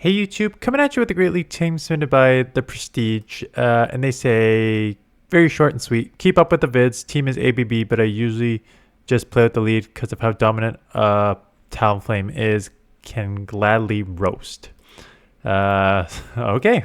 Hey YouTube, coming at you with a Great League team submitted by The Prestige, and they say, very short and sweet, keep up with the vids, team is ABB, but I usually just play with the lead because of how dominant Talonflame is, can gladly roast. Okay,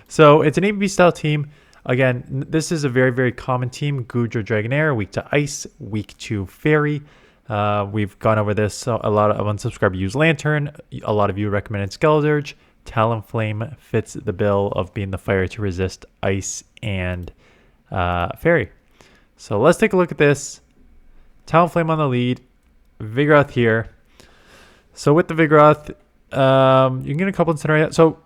so it's an ABB style team. Again, this is a very, very common team. Goodra Dragonair, weak to Ice, weak to Fairy. We've gone over this. So a lot of unsubscribed use Lantern. A lot of you recommended Skeledirge. Talonflame fits the bill of being the fire to resist Ice and Fairy. So let's take a look at this. Talonflame on the lead. Vigoroth here. So with the Vigoroth, you can get a couple of scenarios. So,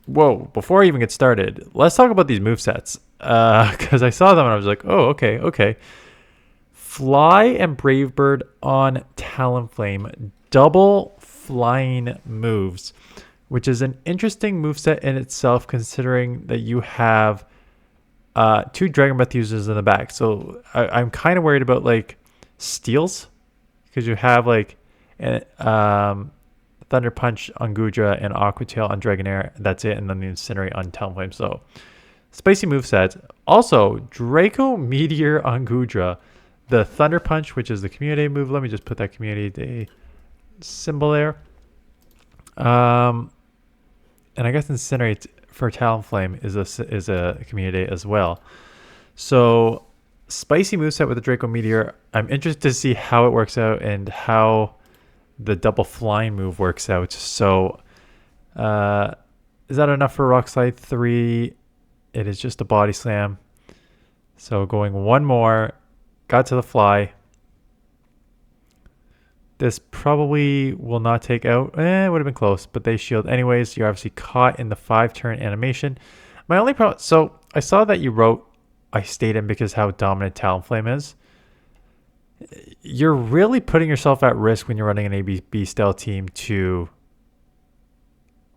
whoa, before I even get started, let's talk about these movesets. Because I saw them and I was like, oh, okay. Fly and Brave Bird on Talonflame. Double flying moves, which is an interesting moveset in itself considering that you have two Dragon Breath users in the back. So I'm kind of worried about like steals because you have like Thunder Punch on Goodra and Aqua Tail on Dragonair. That's it. And then the Incinerate on Talonflame. So spicy movesets. Also, Draco Meteor on Goodra. The Thunder Punch, which is the Community Day move. Let me just put that Community Day symbol there. And I guess Incinerate for Talonflame is a Community Day as well. So spicy moveset with the Draco Meteor. I'm interested to see how it works out and how the double flying move works out. So is that enough for Rock Slide 3? It is just a Body Slam. So going one more. Got to the fly. This probably will not take out. It would have been close, but they shield anyways. You're obviously caught in the 5-turn animation. My only problem... So, I saw that you wrote I stayed in because how dominant Talonflame is. You're really putting yourself at risk when you're running an ABB style team to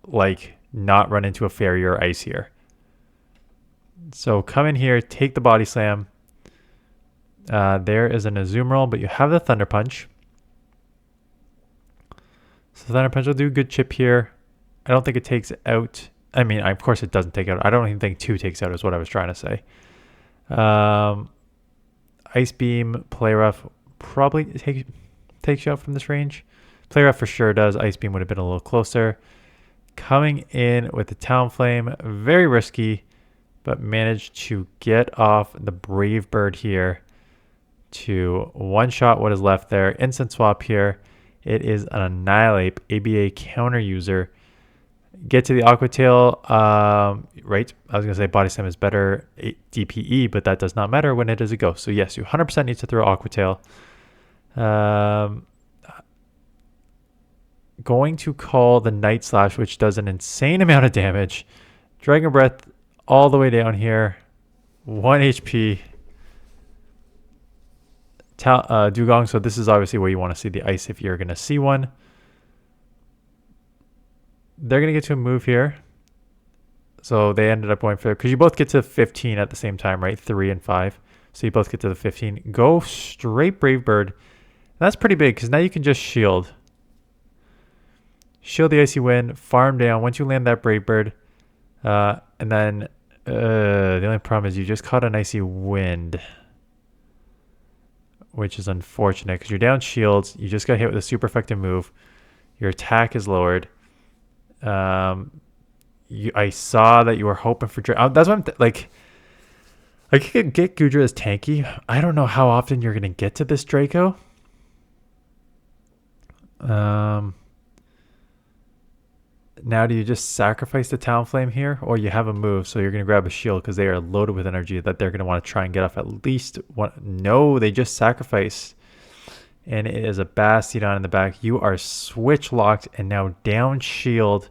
like not run into a Fairy or Ice here. So come in here, take the Body Slam. There is an Azumarill, but you have the Thunder Punch. So Thunder Punch will do a good chip here. I don't think it takes out. I mean, of course it doesn't take out. I don't even think 2 takes out is what I was trying to say. Ice Beam, Play Rough probably takes you out from this range. Play Rough for sure does. Ice Beam would have been a little closer. Coming in with the Talonflame, very risky, but managed to get off the Brave Bird here to one-shot what is left there. Instant swap here. It is an Annihilate, ABA counter user. Get to the Aqua Tail. Right, I was going to say Body Slam is better DPE, but that does not matter when it is a ghost. So yes, you 100% need to throw Aqua Tail. Going to call the Night Slash, which does an insane amount of damage. Dragon Breath all the way down here. 1 HP. Dugong, so this is obviously where you want to see the Ice if you're going to see one. They're going to get to a move here. So they ended up going for, because you both get to 15 at the same time, right? 3 and 5. So you both get to the 15. Go straight Brave Bird. That's pretty big because now you can just shield. Shield the Icy Wind, farm down. Once you land that Brave Bird, and then the only problem is you just caught an Icy Wind, which is unfortunate because you're down shields. You just got hit with a super effective move. Your attack is lowered. I saw that you were hoping for... that's what I'm... like, I could get Goodra as tanky. I don't know how often you're going to get to this Draco. Now do you just sacrifice the Talonflame here? Or you have a move, so you're going to grab a shield because they are loaded with energy that they're going to want to try and get off at least one. No, they just sacrifice. And it is a Bastiodon in the back. You are switch locked and now down shield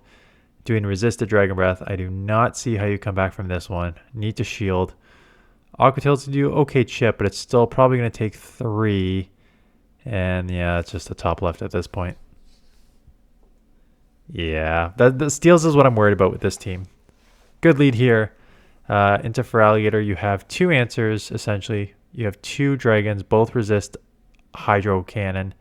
doing resisted Dragon Breath. I do not see how you come back from this one. Need to shield. Aqua Tail's to do okay chip, but it's still probably going to take 3. And yeah, it's just the top left at this point. Yeah, the steals is what I'm worried about with this team. Good lead here. Into Feraligatr, you have 2 answers, essentially. You have 2 dragons, both resist Hydro Cannon.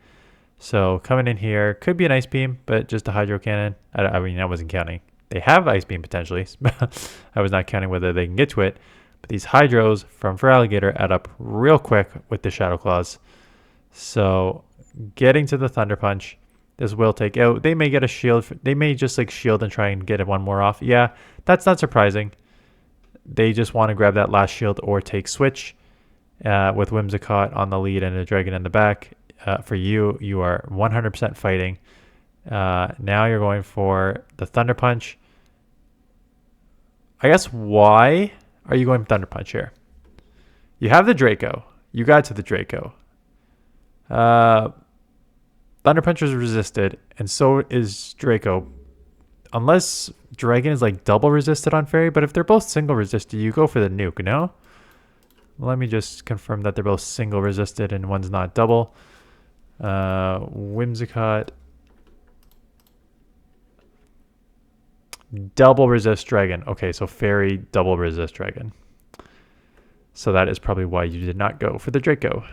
So coming in here could be an Ice Beam, but just a Hydro Cannon. I mean, I wasn't counting. They have Ice Beam potentially. I was not counting whether they can get to it. But these Hydros from Feraligatr add up real quick with the Shadow Claws. So getting to the Thunder Punch, this will take out. They may get a shield. They may just like shield and try and get one more off. Yeah, that's not surprising. They just want to grab that last shield or take switch with Whimsicott on the lead and a Dragon in the back. For you, you are 100% fighting. Now you're going for the Thunder Punch. I guess why are you going Thunder Punch here? You have the Draco. You got to the Draco. Thunder Punch is resisted, and so is Draco. Unless Dragon is like double resisted on Fairy, but if they're both single resisted, you go for the nuke, no? Let me just confirm that they're both single resisted and one's not double. Whimsicott. Double resist Dragon. Okay, so Fairy double resist Dragon. So that is probably why you did not go for the Draco.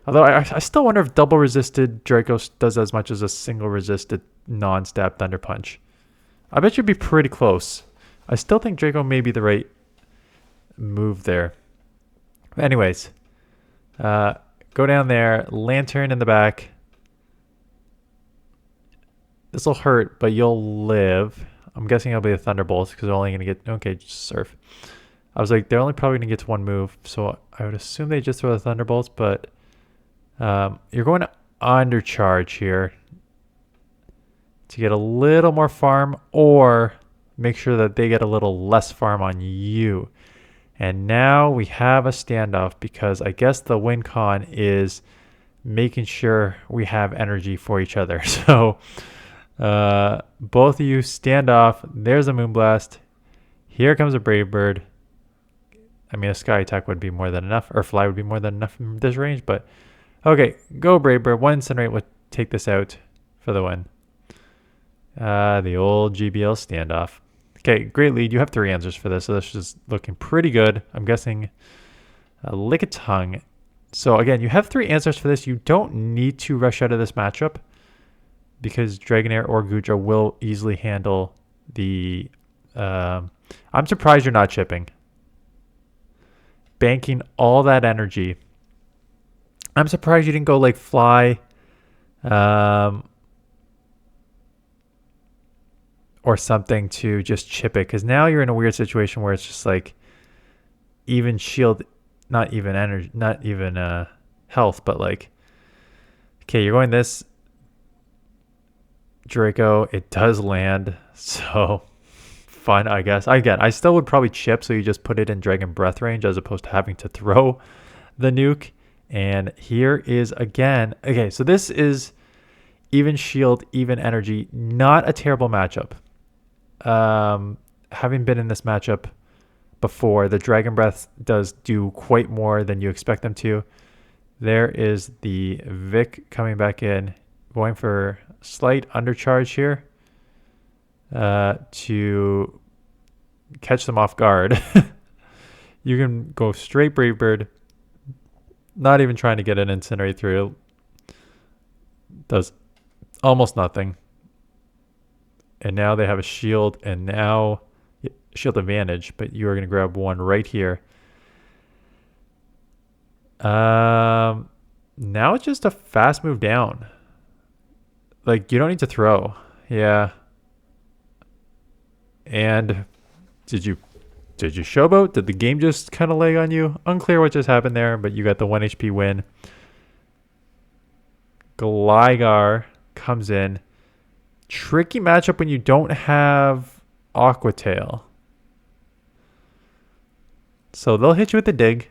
Although I still wonder if double resisted Draco does as much as a single resisted non-stab Thunder Punch. I bet you'd be pretty close. I still think Draco may be the right move there. Anyways, go down there, Lantern in the back. This will hurt, but you'll live. I'm guessing it'll be the Thunderbolts because they're only going to get... Okay, just Surf. I was like, they're only probably going to get to one move, so I would assume they just throw the Thunderbolts, but you're going to undercharge here to get a little more farm or make sure that they get a little less farm on you. And now we have a standoff because I guess the win con is making sure we have energy for each other. So both of you stand off. There's a Moonblast. Here comes a Brave Bird. I mean, a Sky Attack would be more than enough, or Fly would be more than enough from this range, but okay, go Brave Bird. One Incinerate would take this out for the win. The old GBL standoff. Okay, great lead. You have 3 answers for this, so this is looking pretty good. I'm guessing a Lickitung. So again, you have 3 answers for this. You don't need to rush out of this matchup because Dragonair or Goodra will easily handle the... I'm surprised you're not chipping. Banking all that energy. I'm surprised you didn't go like Fly or something to just chip it, because now you're in a weird situation where it's just like even shield, not even energy, not even health, but like, okay, you're going this Draco, it does land, so fun, I guess. Again, I still would probably chip, so you just put it in Dragon Breath range as opposed to having to throw the nuke. And here is again, okay, so this is even shield, even energy, not a terrible matchup. Having been in this matchup before, the Dragon Breath does do quite more than you expect them to. There is the Vic coming back in, going for slight undercharge here to catch them off guard. You can go straight Brave Bird, not even trying to get an Incinerate through. Does almost nothing. And now they have a shield, and now shield advantage, but you are going to grab one right here. Now it's just a fast move down. Like, you don't need to throw. Yeah. And did you showboat? Did the game just kind of lag on you? Unclear what just happened there, but you got the 1 HP win. Gligar comes in. Tricky matchup when you don't have Aqua Tail. So they'll hit you with the dig.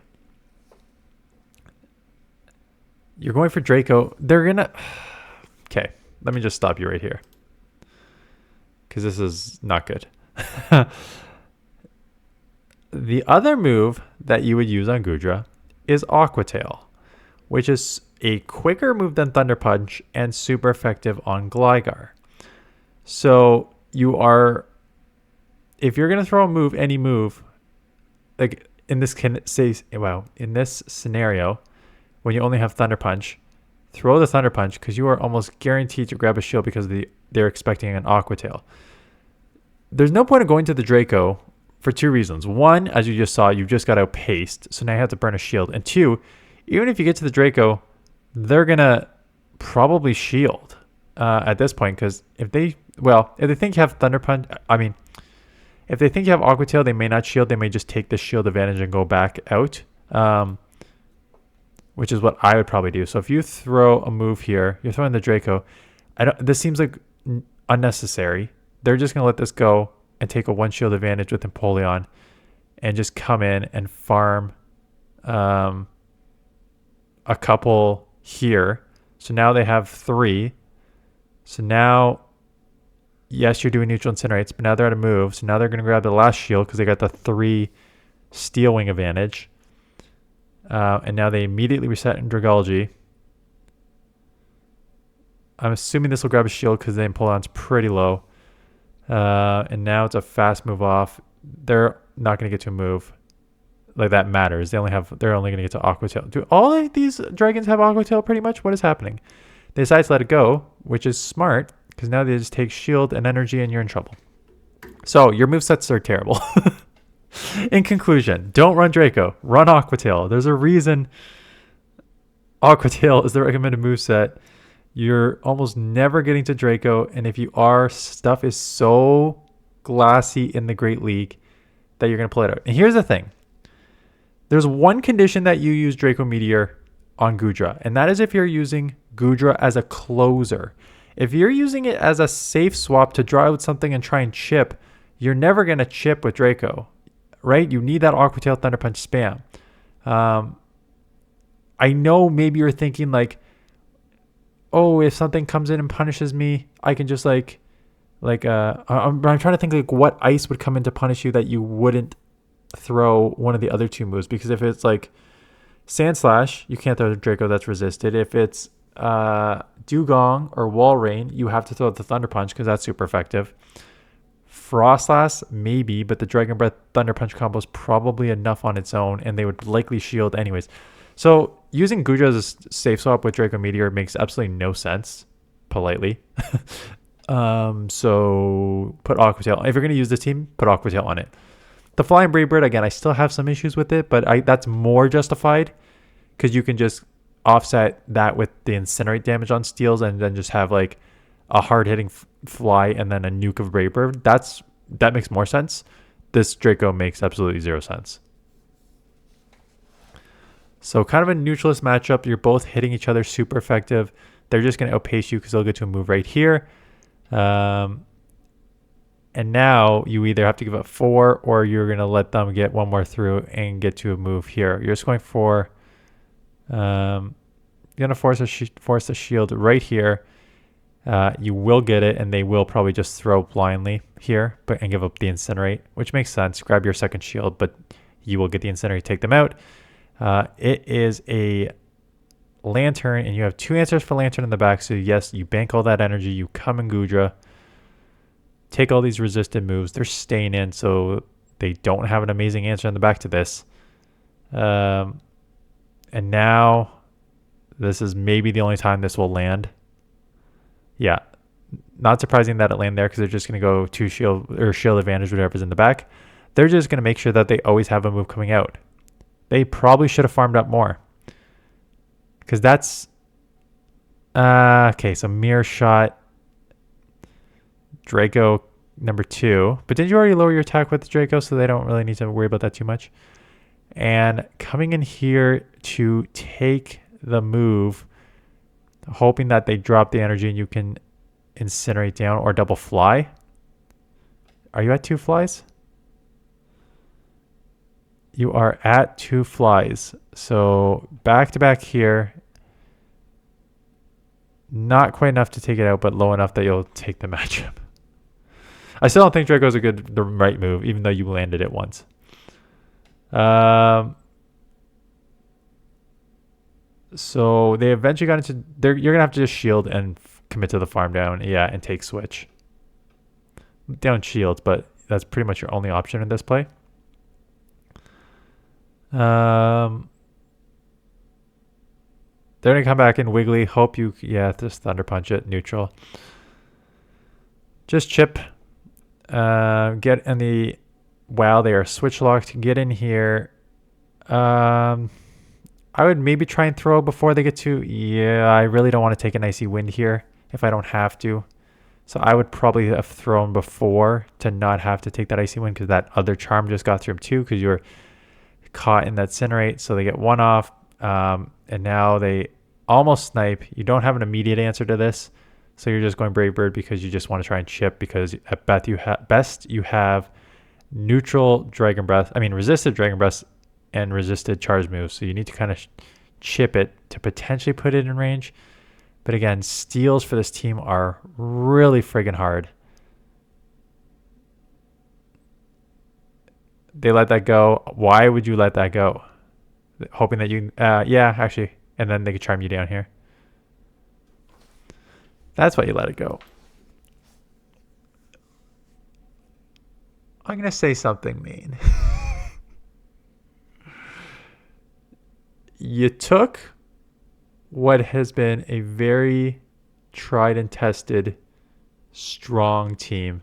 You're going for Draco. They're going to... Okay, let me just stop you right here, because this is not good. The other move that you would use on Goodra is Aqua Tail, which is a quicker move than Thunder Punch and super effective on Gligar. So you are, if you're going to throw a move, any move, like in this in this scenario, when you only have Thunder Punch, throw the Thunder Punch because you are almost guaranteed to grab a shield because they're expecting an Aqua Tail. There's no point of going to the Draco for two reasons. One, as you just saw, you just got outpaced, so now you have to burn a shield. And two, even if you get to the Draco, they're going to probably shield at this point because if they think you have Thunder Punch, if they think you have Aqua Tail, they may not shield. They may just take the shield advantage and go back out, which is what I would probably do. So if you throw a move here, you're throwing the Draco. This seems like unnecessary. They're just going to let this go and take a one shield advantage with Empoleon and just come in and farm a couple here. So now they have 3. So now, yes, you're doing neutral incinerates, but now they're out of move. So now they're going to grab the last shield because they got the 3 Steel Wing advantage. And now they immediately reset in Dragology. I'm assuming this will grab a shield because the Empoleon's pretty low. And now it's a fast move off. They're not going to get to a move. Like, that matters. They're only going to get to Aqua Tail. Do all of these dragons have Aqua Tail pretty much? What is happening? They decide to let it go, which is smart because now they just take shield and energy and you're in trouble. So your movesets are terrible. In conclusion, don't run Draco. Run Aqua Tail. There's a reason Aqua Tail is the recommended moveset. You're almost never getting to Draco, and if you are, stuff is so glassy in the Great League that you're going to pull it out. And here's the thing. There's one condition that you use Draco Meteor on Goodra, and that is if you're using Goodra as a closer. If you're using it as a safe swap to draw out something and try and chip, you're never going to chip with Draco, right? You need that Aqua Tail Thunder Punch spam. I know maybe you're thinking like, oh, if something comes in and punishes me, I can just I'm trying to think like what ice would come in to punish you that you wouldn't throw one of the other 2 moves. Because if it's like Sand Slash, you can't throw the Draco, that's resisted. If it's Dugong or Wall Rain, you have to throw the Thunder Punch because that's super effective. Frostlass, maybe, but the Dragon Breath Thunder Punch combo is probably enough on its own, and they would likely shield anyways. So using Goodra as a safe swap with Draco Meteor makes absolutely no sense, politely. So put Aqua Tail. If you're going to use this team, put Aqua Tail on it. The Flying Brave Bird, again, I still have some issues with it, but that's more justified because you can just offset that with the Incinerate damage on steals and then just have like a hard-hitting fly and then a nuke of Brave Bird. That makes more sense. This Draco makes absolutely 0 sense. So kind of a neutralist matchup. You're both hitting each other super effective. They're just going to outpace you because they'll get to a move right here. And now you either have to give up 4 or you're going to let them get one more through and get to a move here. You're just going for... you're going to force a shield right here. You will get it, and they will probably just throw blindly here and give up the Incinerate, which makes sense. Grab your second shield, but you will get the Incinerate, take them out. It is a Lantern, and you have 2 answers for Lantern in the back. So yes, you bank all that energy. You come in Goodra, take all these resisted moves. They're staying in, so they don't have an amazing answer in the back to this. And now this is maybe the only time this will land. Yeah, not surprising that it landed there because they're just going to go 2 shield or shield advantage, whatever's in the back. They're just going to make sure that they always have a move coming out. They probably should have farmed up more. Because that's... okay, so Mirror Shot. Draco number 2. But didn't you already lower your attack with the Draco, so they don't really need to worry about that too much? And coming in here to take the move, hoping that they drop the energy and you can Incinerate down or double fly. Are you at 2 flies? You are at 2 flies. So back to back here. Not quite enough to take it out, but low enough that you'll take the matchup. I still don't think Draco's the right move, even though you landed it once. So they eventually got into... you're going to have to just shield and commit to the farm down. Yeah, and take switch. Down shields, but that's pretty much your only option in this play. They're They're going to come back in Wiggly. Hope you, yeah, just Thunder Punch it. Neutral. Just chip. Get in the, wow, they are switch locked. Get in here. I would maybe try and throw before they get to, yeah, I really don't want to take an Icy Wind here if I don't have to. So I would probably have thrown before to not have to take that Icy Wind because that other charm just got through him too because you're caught in that Incinerate. So they get one off. And now they almost snipe. You don't have an immediate answer to this. So you're just going Brave Bird because you just want to try and chip because at best you have neutral Dragon Breath. I mean resisted Dragon Breath and resisted charge moves. So you need to kind of chip it to potentially put it in range. But again, steals for this team are really friggin' hard. They let that go. Why would you let that go? Hoping that you, yeah, actually, and then they could charm you down here. That's why you let it go. I'm going to say something mean. You took what has been a very tried and tested, strong team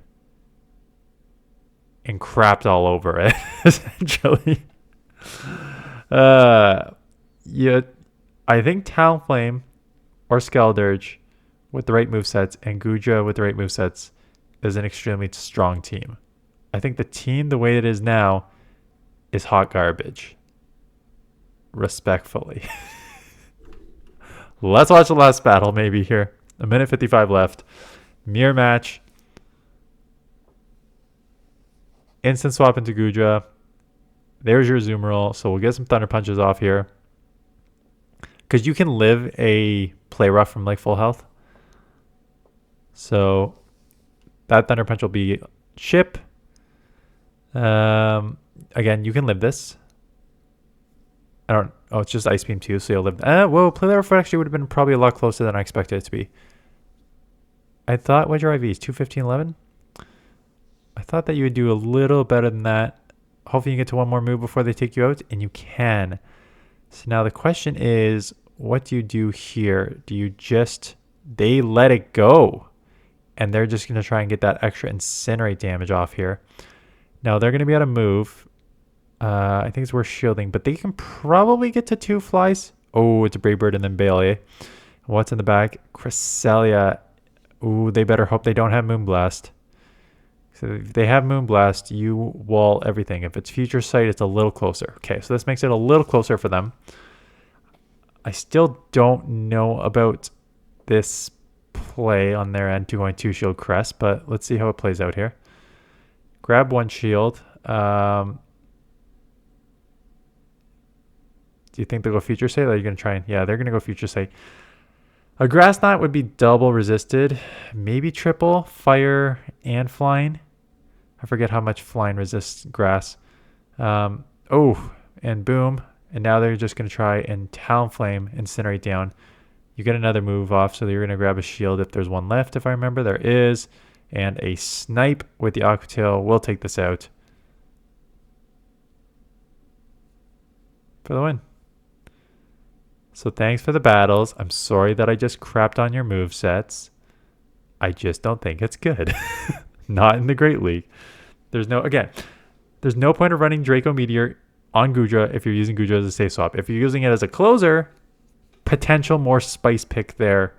and crapped all over it, essentially. Yeah, I think Talonflame or Skeldurge with the right movesets and Goodra with the right movesets is an extremely strong team. I think the team, the way it is now, is hot garbage. Respectfully. Let's watch the last battle maybe here. 1:55 left. Mirror match. Instant swap into Goodra. There's your Zoomerl. So we'll get some Thunder Punches off here. Because you can live a Play Rough from like full health. So that Thunder Punch will be chip. Again, you can live this. Oh, it's just Ice Beam too, so you'll live. Whoa, Play Rough actually would have been probably a lot closer than I expected it to be. I thought, what's your IVs? 215-11? I thought that you would do a little better than that. Hopefully you get to one more move before they take you out, and you can. So now the question is, what do you do here? Do you just, they let it go, and they're just going to try and get that extra Incinerate damage off here. Now they're going to be able to move. I think it's worth shielding, but they can probably get to 2 flies. Oh, it's a Brave Bird and then Bailey. What's in the back? Cresselia. Ooh, they better hope they don't have Moonblast. So if they have Moonblast, you wall everything. If it's Future Sight, it's a little closer. Okay, so this makes it a little closer for them. I still don't know about this play on their end, 2.2 shield Crest, but let's see how it plays out here. Grab 1 shield. Do you think they'll go Future Sight? Or are you going to try and... Yeah, they're going to go Future Sight. A Grass Knot would be double resisted. Maybe triple. Fire and Flying. I forget how much Flying resists Grass. Oh, and boom. And now they're just going to try and Talonflame, Incinerate down. You get another move off, so you're going to grab a shield if there's one left, if I remember. There is. And a Snipe with the Aqua Tail will take this out. For the win. So thanks for the battles. I'm sorry that I just crapped on your movesets. I just don't think it's good. Not in the Great League. There's no point of running Draco Meteor on Goodra if you're using Goodra as a safe swap. If you're using it as a closer, potential more spice pick there.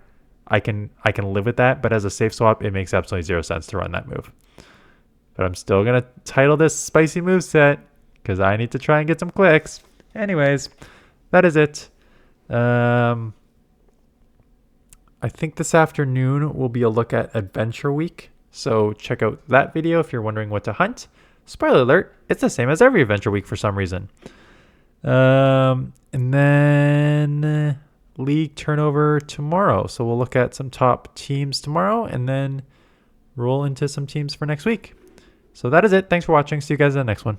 I can live with that, but as a safe swap, it makes absolutely 0 sense to run that move. But I'm still going to title this Spicy Moveset because I need to try and get some clicks. Anyways, that is it. I think this afternoon will be a look at Adventure Week. So check out that video if you're wondering what to hunt. Spoiler alert, it's the same as every Adventure Week for some reason. And then League turnover tomorrow. So we'll look at some top teams tomorrow and then roll into some teams for next week. So that is it. Thanks for watching. See you guys in the next one.